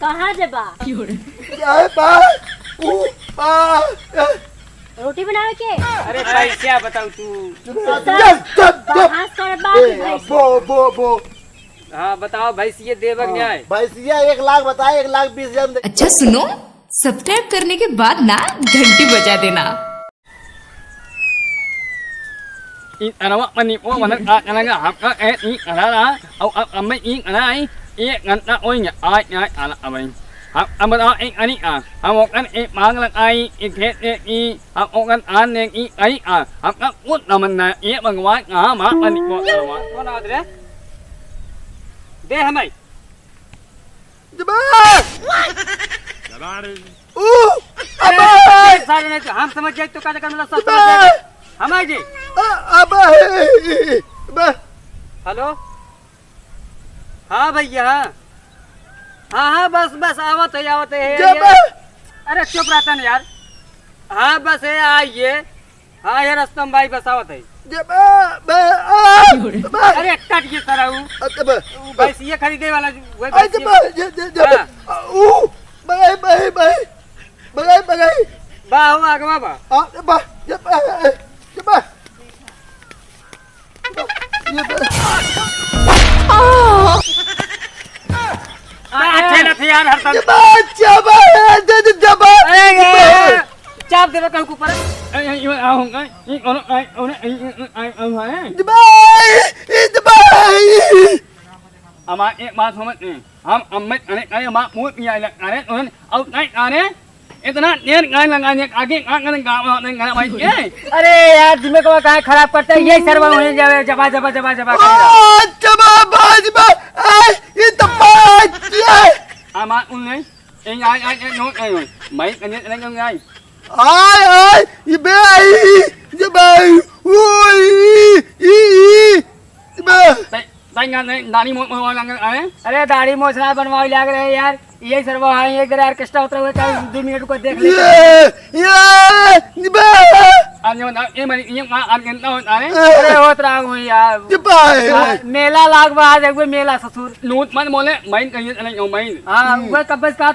कहाँ जबा? रोटी बनावे के? अरे पैसा बताऊ तू। हाँ बताओ भैंसिया देवक न्याय। भैंसिया 1 लाख बताए, 1,20,000। अच्छा सुनो, सब्सक्राइब करने के बाद ना घंटी बजा देना। Ông bên đó anh à, một anh mang là ai, thế ông anh ấy à, các út là mình nè, bằng quá ngã mà anh có nào thế? Đây hả mày? Sao này हम समझ जाए तो क्या करने लगा सब समझ जाए हमारे जी हेलो हाँ भैया हाँ बस आवत है अरे चुप रहता ना यार हाँ बस है आइए हाँ यार रस्तम भाई बस आवत है अरे कट ये तरह बस ये खरीदे वाला बा आगे बा यार चाप देवे कहूं ऊपर हमार एक बात समझ हम अमित अने हमार मुंह में आए अरे और नहीं आने इतना देर गाय लगाने आगे गाना भाई अरे यार दिमाग को काहे खराब करते हैं यही सर्व होने जावे जबा ये तो हमार उन्हें इन आई नोट आई मैं कने नहीं आई ai ये बे ये बे दाढ़ी अरे दाढ़ी मोछना बनवाई लग रहे यार ये सर्व है एक ऑर्केस्ट्रा होता हुआ 2 मिनट को देख ले अरे होत रहा हूँ यार मेला लाग बाद एक मेला ससुर नूत मन बोले मैं कहीं मैं हाँ वो कब कहा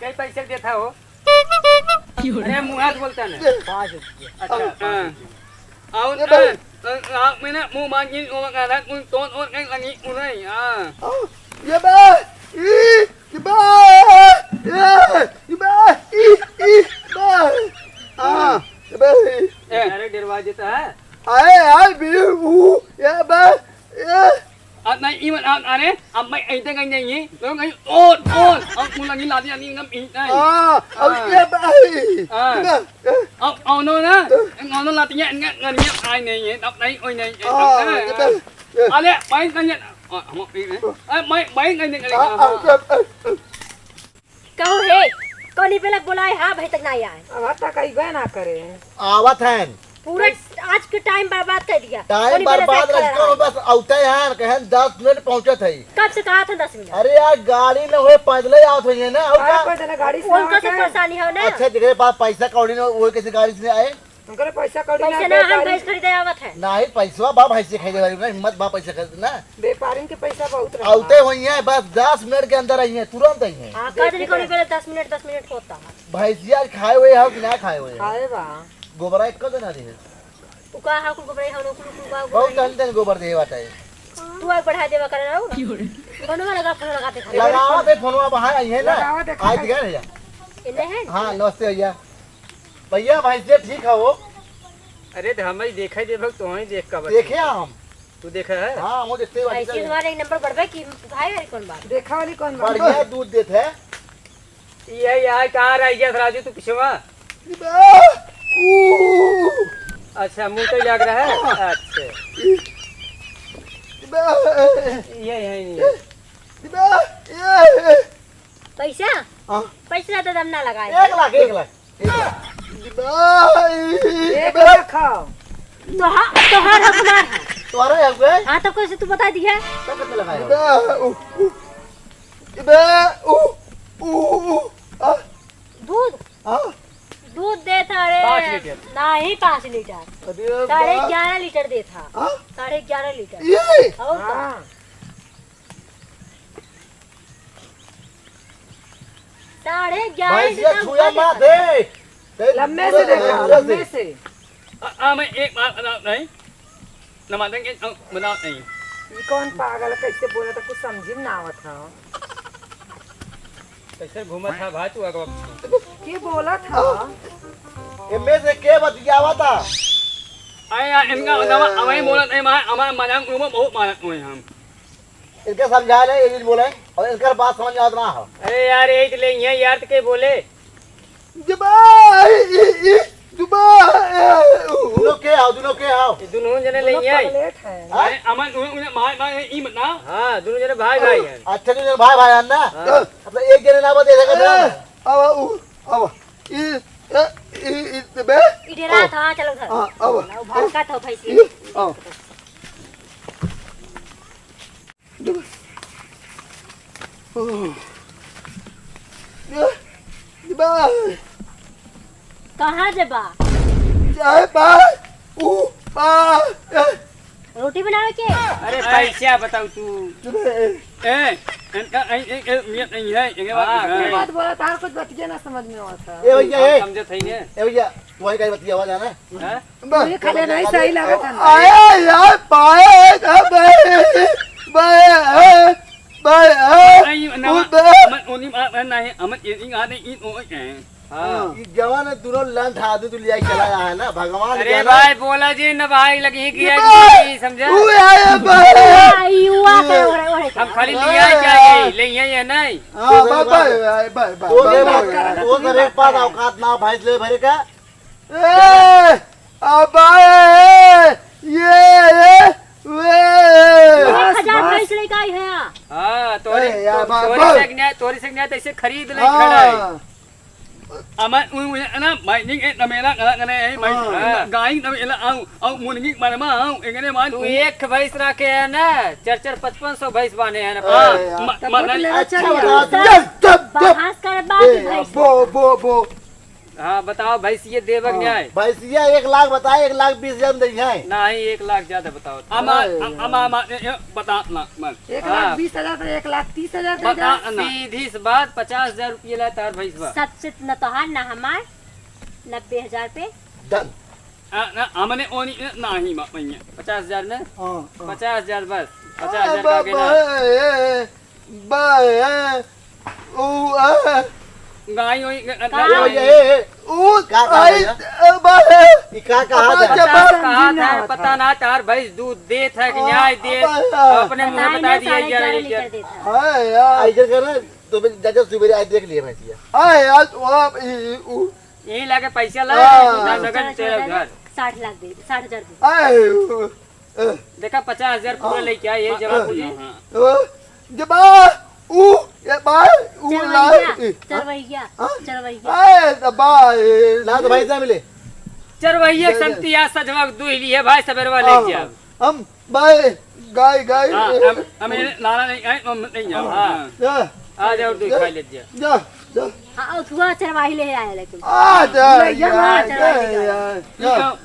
कई पैसे देता हो अरे मुँह बोलता ना अच्छा मैंने मुँह मांगी तोड़ और कहीं लगी उन्हें ये बे ये बे अरे डरवा देता है आए भी ये बे नहीं इवन अरे अब मैं ऐसे कहीं नहीं तो कहीं और अब मुझे लगी लाती आनी नम इंट है अब ये भाई अब नो ना नो लाती है ये ai नहीं है अब नहीं कोई नहीं अरे मैं कहीं हम मैं कहीं कहो हे कोनी पे लग बुलाए हाँ भाई तक ना आए अब तक कहीं गए ना करे आवत है पूरा आज के टाइम बर्बाद कर दिया टाइम बर्बाद रखो बस औते हैं कहें 10 मिनट पहुंचत है कब से कहा था 10 मिनट अरे यार गाड़ी न होए पैदल आवत है ना और पैदल गाड़ी से उनको से परेशानी हो ना अच्छा तेरे पास पैसा कौड़ी न वो कैसे गाड़ी से आए उनके पैसा कौड़ी पैसे ना हम भैंस खरीदे आवत है नहीं पैसा बा भाई से खरीदे वाली ना हिम्मत बा पैसा खरीदना व्यापारी के पैसा बहुत औते हुई है बस 10 मिनट के अंदर आई है तुरंत आई है हां कजरी कोनी पहले 10 मिनट होता है भैंसिया खाए हुए हो कि ना खाए हुए खाए बा गोबरा एक देना दे उका हा कुल गोबरे हा कुल बहुत तन गोबर दे बाटा है तू एक बढ़ा देवा करे ना बनवा लगा फोन लगाते खा लगावा दे फोनवा बाहर आई है ना आज दिखा भैया इन्हें है हां नमस्ते भैया भैया भैंसिया ठीक है वो अरे हमें देखा दे भक्त तो ही देख का देखे हम तू देखा है हां वो देखते वाली ऐसे तुम्हारे एक नंबर बढ़वे की भाई वाली कौन बात देखा वाली कौन बात बढ़िया दूध देते है ये यार कहां रह गया राजू तू पिछवा अच्छा मुंह तो लग रहा है अच्छा ये है पैसा हां पैसा तो दम ना लगाए 1 लाख एक लाख खाओ। तो हाँ तो हर हकदार है। तुम्हारा है हुए हाँ तो कैसे तू बता दिया? तो कितना लगाया दूध हाँ दूध देता रे 5 लीटर। नहीं 5 लीटर, अरे 11.5 लीटर देता। हाँ 11.5 लीटर ये और का? हाँ 11.5 भैंसिया लीटर छुया दूध मत देता। दे लम्बे से देखा, लम्बे से। मैं एक बात बता नहीं नमाज के बता नहीं ये कौन पागल है, कैसे बोला था कुछ समझ में ना आवत था। कैसे घूमा था भाई तू अगर के बोला था? इनमें से के बतियावा था आया इनका नवा हमें बोला नहीं मैं हमारा मजाक में बहुत मारत हुए हम। इनके समझा ले ये बोले और इनका बात समझ आता ना हो अरे यार यही तो ले यहाँ यार के बोले दोनों के आओ दोनों जने ले यहाँ लेट है। अरे अमन उन्हें भाई भाई ई मत ना हाँ दोनों जने भाई भाई हैं। अच्छा तो भाई भाई अन्ना मतलब एक जने ना बता देगा इधर था चलो घर ना भाग का था भैंसी। कहाँ जबा रोटी बनावे के? अरे पैसा बताओ तू ए इनका नहीं है इनके ये बात बोला था कुछ बतिया ना समझ में आता। ए भैया समझे थे ने ए भैया तुम्हारी कहीं बतियावा जाना हैं ये खाने नहीं सही लगा था ना। आया यार पाए नहीं अमन उन्हीं नहीं अमन इन आने इन ओ हां जवान दोनों लंठ आदमी तो लिया चला है ना भगवान अरे भाई बोला जी न भाई लगी किया समझा युवा के ओरे हम खाली लिया चाहिए ले ये नहीं वो सर एक पास औकात ना भैंस ले भरे का भैंस लेके आई है। हां तोरी से ऐसे खरीद ले हाँ। खड़ा अमन ना भाई नहीं न मेरा गने है भाई गाय न मेरा आऊ मुर्गी मारमा आऊ एगने मान तू एक भैंस रखे है ना 4-500 भैंस बने है ना बहास कर बात भैंस। हां बताओ भैंस ये देवक न्याय भैंसिया 1 लाख बताए 1,20,000 दे है नहीं 1 लाख ज्यादा बताओ बता ना 1,20,000 तो 1,30,000 दे बता जा। सीधी सी बात 50,000 रुपये ला तार भैंस बा सबसे न तो हार न हमार 90,000 पे डन ना हमने ओनी नहीं मैया 50,000 ने हां 50,000 बस 50,000 का गेना गाय होई का कहा था पता ना तार भैंस दूध देत है कि न्याय दे अपने मुंह में बता दिया 11 लीटर देता। इधर कर तो जज सुबह आज देख लिए भैंसिया यही लाके पैसा ला नगद तेरा घर 60 लाख दे 60,000 दे। देखा 50,000 पूरा लेके आए ये जवाब चरवैया ना तो भैंसा मिले चरवैया संतिया सजवा दुई लिए भाई सबेरवा ले जा हम भाई गाय हमें लाना नहीं आए हम नहीं जा हां आ जाओ दुई खा ले जा हाँ थुआ चरवाही ले आया लेकिन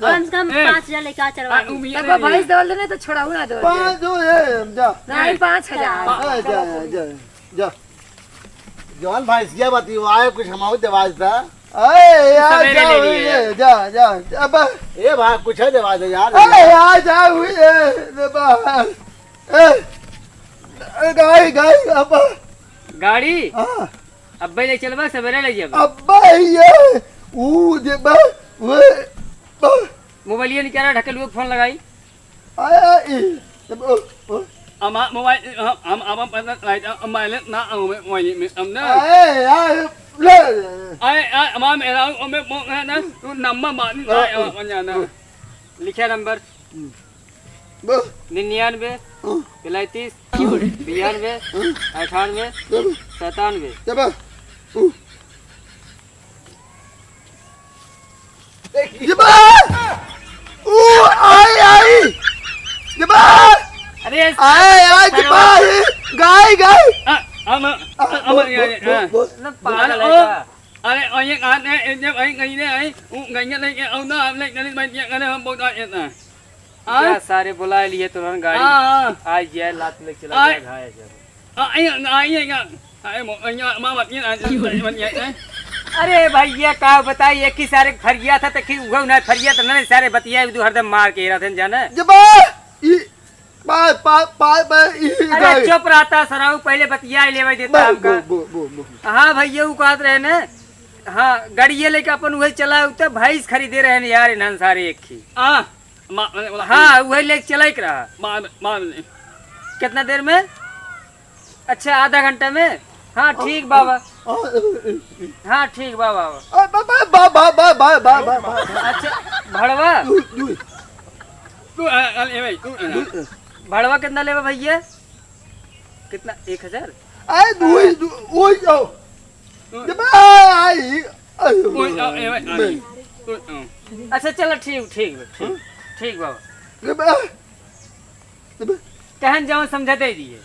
कम से कम 5,000 लेके आ चरवाही। तब भैंस दौड़ देने तो छोड़ाऊ ना दौड़ नहीं 5,000 जवान भैंसिया बती आए कुछ हमारे देवाज था ए भाई कुछ है देवाज यार गाड़ी अब ले चलबा सवेरे ले जाब मोबाइल निकाला ढकल हुए फोन लगाई मोबाइल हम मोबाइल ना मोबाइल में हमने आए मेरा ना नंबर मान लिखा नंबर 99 33 92 98 97 जब आई जब अरे आई जब गाय गाय पागल है क्या? अरे और ये आज है जब आई गई ने आई गई ने लेके आओ ना हम लेके नहीं बैठ गए हम बहुत आए ना क्या सारे बुला लिए तुरंत गाड़ी आज ये लात में चला गया घाय जब आई मां मत ये अरे भैया का बताइए कि सारे फरिया था तो कि उगो ना फरिया तो नहीं सारे बतिया तू हरदम मार के रहते जाने जब अरे चुप रहता सराऊ पहले बतिया लेवे देता हमका हां भैया वो कहत रहे ने हाँ गाड़िए लेके अपन वही चला उते भैंस खरीदे रहे यार इन्हन सारे एक ही हाँ वही लेके चलाइक रहा कितना देर में अच्छा आधा घंटा में हाँ ठीक बाबा हाँ ठीक बाबा अच्छा भड़वा भड़वा कितना लेवा भैया कितना 1000 अच्छा चलो ठीक ठीक ठीक ठीक बाबा कहन जाओ समझा दे दिए